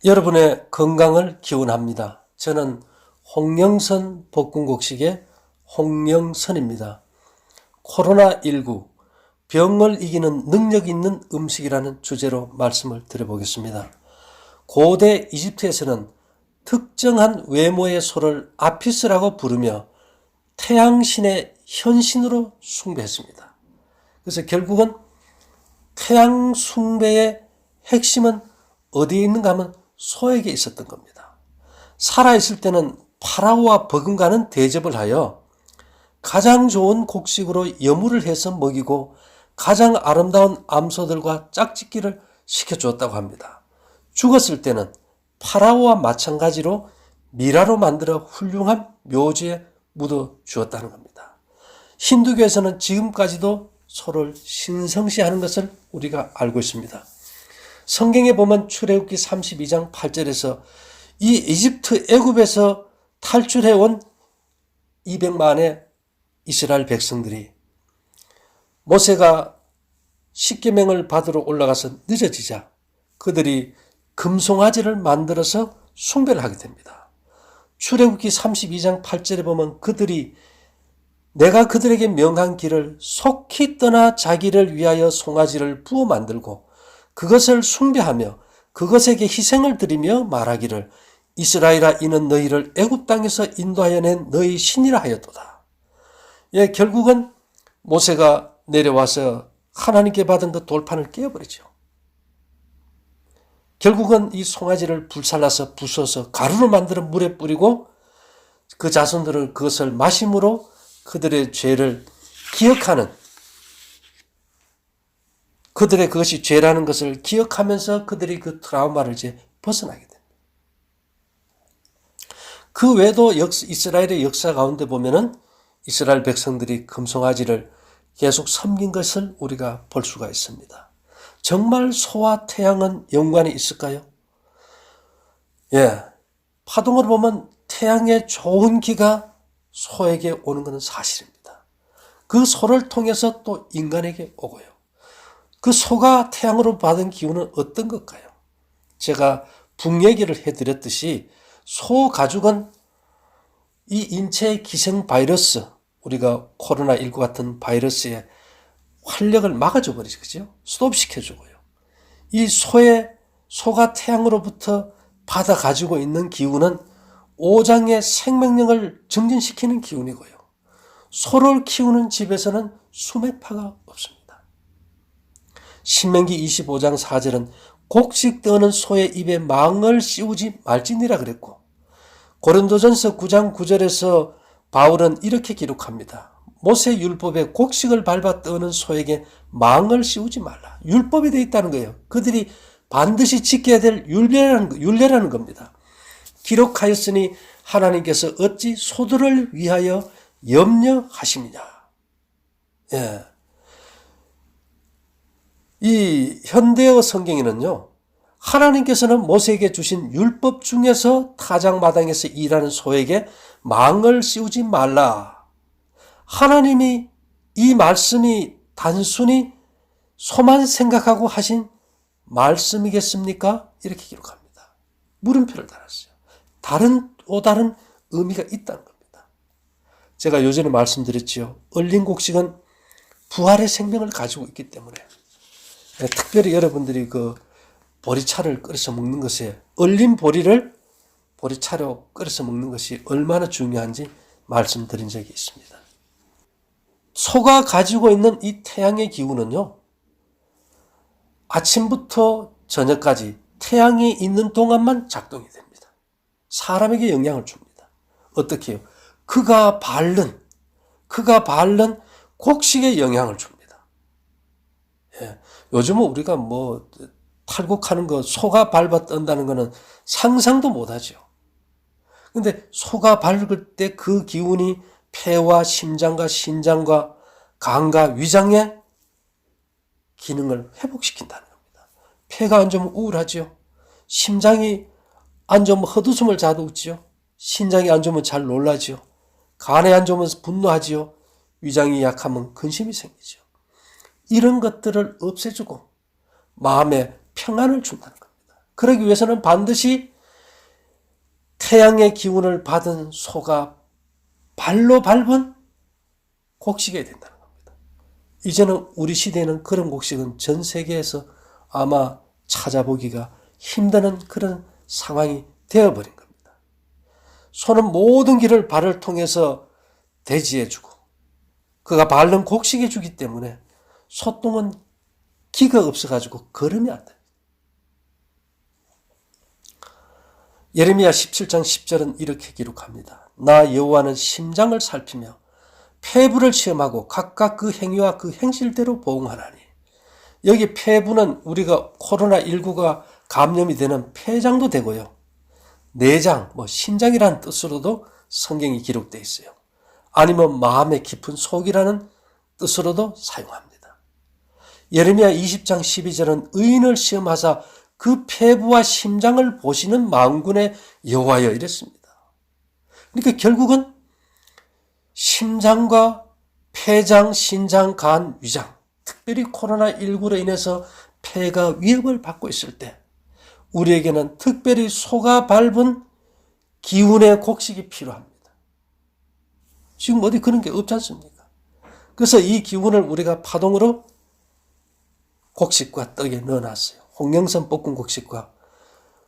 여러분의 건강을 기원합니다. 저는 홍영선 복근곡식의 홍영선입니다. 코로나19 병을 이기는 능력 있는 음식이라는 주제로 말씀을 드려보겠습니다. 고대 이집트에서는 특정한 외모의 소를 아피스라고 부르며 태양신의 현신으로 숭배했습니다. 그래서 결국은 태양 숭배의 핵심은 어디에 있는가 하면 소에게 있었던 겁니다. 살아있을 때는 파라오와 버금가는 대접을 하여 가장 좋은 곡식으로 여물을 해서 먹이고 가장 아름다운 암소들과 짝짓기를 시켜주었다고 합니다. 죽었을 때는 파라오와 마찬가지로 미라로 만들어 훌륭한 묘지에 묻어주었다는 겁니다. 힌두교에서는 지금까지도 소를 신성시하는 것을 우리가 알고 있습니다. 성경에 보면 출애굽기 32장 8절에서 이 이집트 애굽에서 탈출해온 200만의 이스라엘 백성들이 모세가 십계명을 받으러 올라가서 늦어지자 그들이 금송아지를 만들어서 숭배를 하게 됩니다. 출애굽기 32장 8절에 보면 그들이 내가 그들에게 명한 길을 속히 떠나 자기를 위하여 송아지를 부어 만들고 그것을 숭배하며 그것에게 희생을 드리며 말하기를 이스라엘아 이는 너희를 애굽 땅에서 인도하여 낸 너희 신이라 하였도다. 예, 결국은 모세가 내려와서 하나님께 받은 그 돌판을 깨어버리죠. 결국은 이 송아지를 불살라서 부숴서 가루로 만들어 물에 뿌리고 그 자손들은 그것을 마심으로 그들의 죄를 기억하는, 그들의 그것이 죄라는 것을 기억하면서 그들이 그 트라우마를 이제 벗어나게 됩니다. 그 외에도 이스라엘의 역사 가운데 보면은 이스라엘 백성들이 금송아지를 계속 섬긴 것을 우리가 볼 수가 있습니다. 정말 소와 태양은 연관이 있을까요? 예, 파동을 보면 태양의 좋은 기가 소에게 오는 것은 사실입니다. 그 소를 통해서 또 인간에게 오고요. 그 소가 태양으로 받은 기운은 어떤 걸까요? 제가 북 얘기를 해드렸듯이 소 가죽은 이 인체의 기생 바이러스, 우리가 코로나19 같은 바이러스의 활력을 막아줘 버리죠. 그죠? 스톱시켜주고요. 이 소가 태양으로부터 받아 가지고 있는 기운은 오장의 생명력을 증진시키는 기운이고요. 소를 키우는 집에서는 수매파가 없습니다. 신명기 25장 4절은 곡식 떠는 소의 입에 망을 씌우지 말지니라 그랬고, 고린도전서 9장 9절에서 바울은 이렇게 기록합니다. 모세 율법에 곡식을 밟아 떠는 소에게 망을 씌우지 말라. 율법이 되어 있다는 거예요. 그들이 반드시 지켜야 될 율례라는 겁니다. 기록하였으니 하나님께서 어찌 소들을 위하여 염려하심이냐. 예. 이 현대어 성경에는요, 하나님께서는 모세에게 주신 율법 중에서 타작마당에서 일하는 소에게 망을 씌우지 말라. 하나님이 이 말씀이 단순히 소만 생각하고 하신 말씀이겠습니까? 이렇게 기록합니다. 물음표를 달았어요. 또 다른 의미가 있다는 겁니다. 제가 요전에 말씀드렸지요. 얼린 곡식은 부활의 생명을 가지고 있기 때문에 특별히 여러분들이 그 보리차를 끓여서 먹는 것에 얼린 보리차로 끓여서 먹는 것이 얼마나 중요한지 말씀드린 적이 있습니다. 소가 가지고 있는 이 태양의 기운은요, 아침부터 저녁까지 태양이 있는 동안만 작동이 됩니다. 사람에게 영향을 줍니다. 어떻게 해요? 그가 바른 곡식에 영향을 줍니다. 예. 요즘은 우리가 탈곡하는 거, 소가 밟아 떤다는 거는 상상도 못하죠. 근데 소가 밟을 때 그 기운이 폐와 심장과 신장과 간과 위장의 기능을 회복시킨다는 겁니다. 폐가 안 좋으면 우울하죠. 심장이 안 좋으면 헛웃음을 자도 웃지요. 신장이 안 좋으면 잘 놀라지요. 간에 안 좋으면 분노하지요. 위장이 약하면 근심이 생기죠. 이런 것들을 없애주고 마음에 평안을 준다는 겁니다. 그러기 위해서는 반드시 태양의 기운을 받은 소가 발로 밟은 곡식이어야 된다는 겁니다. 이제는 우리 시대에는 그런 곡식은 전 세계에서 아마 찾아보기가 힘든 그런 상황이 되어버린 겁니다. 소는 모든 길을 발을 통해서 대지해주고 그가 밟는 곡식해 주기 때문에 소똥은 기가 없어가지고 걸으면 안 돼요. 예레미야 17장 10절은 이렇게 기록합니다. 나 여호와는 심장을 살피며 폐부를 시험하고 각각 그 행위와 그 행실대로 보응하나니. 여기 폐부는 우리가 코로나19가 감염이 되는 폐장도 되고요. 내장, 심장이라는 뜻으로도 성경이 기록되어 있어요. 아니면 마음의 깊은 속이라는 뜻으로도 사용합니다. 예레미야 20장 12절은 의인을 시험하사 그 폐부와 심장을 보시는 만군의 여호와여 이랬습니다. 그러니까 결국은 심장과 폐장, 신장, 간, 위장, 특별히 코로나19로 인해서 폐가 위협을 받고 있을 때 우리에게는 특별히 소가 밟은 기운의 곡식이 필요합니다. 지금 어디 그런 게 없지 않습니까? 그래서 이 기운을 우리가 파동으로 곡식과 떡에 넣어놨어요. 홍영선 볶은 곡식과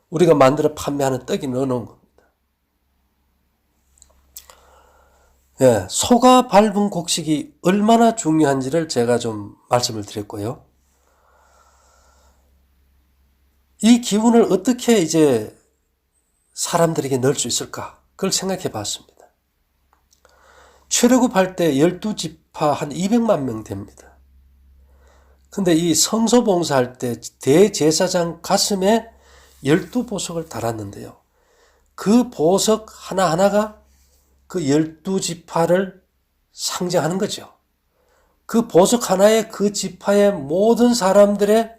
우리가 만들어 판매하는 떡에 넣어놓은 겁니다. 예, 소가 밟은 곡식이 얼마나 중요한지를 제가 좀 말씀을 드렸고요. 이 기운을 어떻게 이제 사람들에게 넣을 수 있을까? 그걸 생각해 봤습니다. 출애굽할 때 12지파 한 200만 명 됩니다. 근데 이 성소봉사할 때 대제사장 가슴에 12보석을 달았는데요. 그 보석 하나하나가 그 12지파를 상징하는 거죠. 그 보석 하나에 그 지파의 모든 사람들의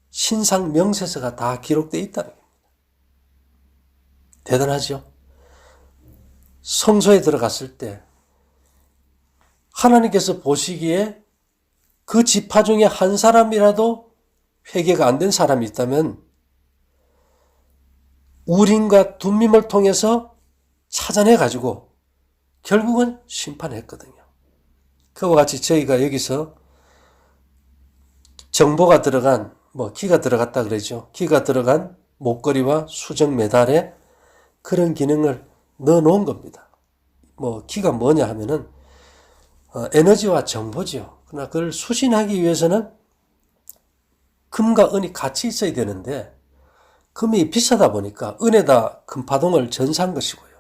신상 명세서가 다 기록되어 있다는 겁니다. 대단하죠? 성소에 들어갔을 때 하나님께서 보시기에 그 지파 중에 한 사람이라도 회개가 안 된 사람이 있다면 우림과 둠밈을 통해서 찾아내가지고 결국은 심판했거든요. 그와 같이 저희가 여기서 정보가 들어간, 키가 들어갔다 그러죠. 키가 들어간 목걸이와 수정 메달에 그런 기능을 넣어 놓은 겁니다. 키가 뭐냐 하면은 에너지와 정보죠. 그러나 그걸 수신하기 위해서는 금과 은이 같이 있어야 되는데 금이 비싸다 보니까 은에다 금파동을 전사한 것이고요.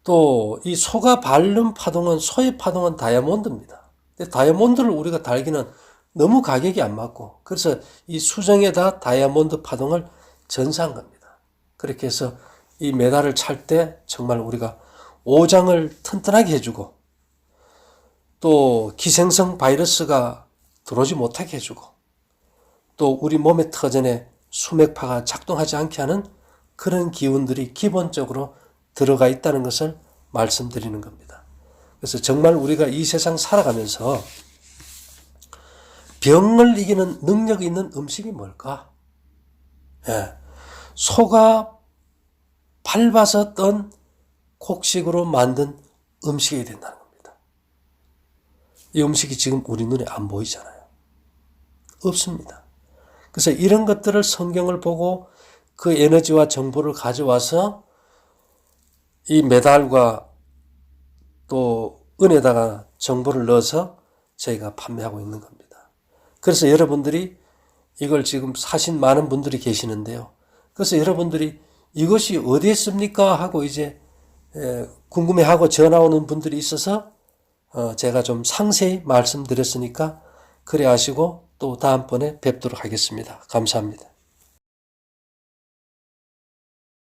또 이 소가 밟는 파동은 소의 파동은 다이아몬드입니다. 근데 다이아몬드를 우리가 달기는 너무 가격이 안 맞고 그래서 이 수정에다 다이아몬드 파동을 전사한 겁니다. 그렇게 해서 이 메달을 찰 때 정말 우리가 오장을 튼튼하게 해주고 또 기생성 바이러스가 들어오지 못하게 해주고 또 우리 몸의 터전에 수맥파가 작동하지 않게 하는 그런 기운들이 기본적으로 들어가 있다는 것을 말씀드리는 겁니다. 그래서 정말 우리가 이 세상 살아가면서 병을 이기는 능력이 있는 음식이 뭘까? 예, 소가 밟아서 떤 곡식으로 만든 음식이 된다는 겁니다. 이 음식이 지금 우리 눈에 안 보이잖아요. 없습니다. 그래서 이런 것들을 성경을 보고 그 에너지와 정보를 가져와서 이 메달과 또 은에다가 정보를 넣어서 저희가 판매하고 있는 겁니다. 그래서 여러분들이 이걸 지금 사신 많은 분들이 계시는데요. 그래서 여러분들이 이것이 어디에 씁니까? 하고 이제 궁금해하고 전화 오는 분들이 있어서 제가 좀 상세히 말씀드렸으니까 그래 하시고 또 다음번에 뵙도록 하겠습니다. 감사합니다.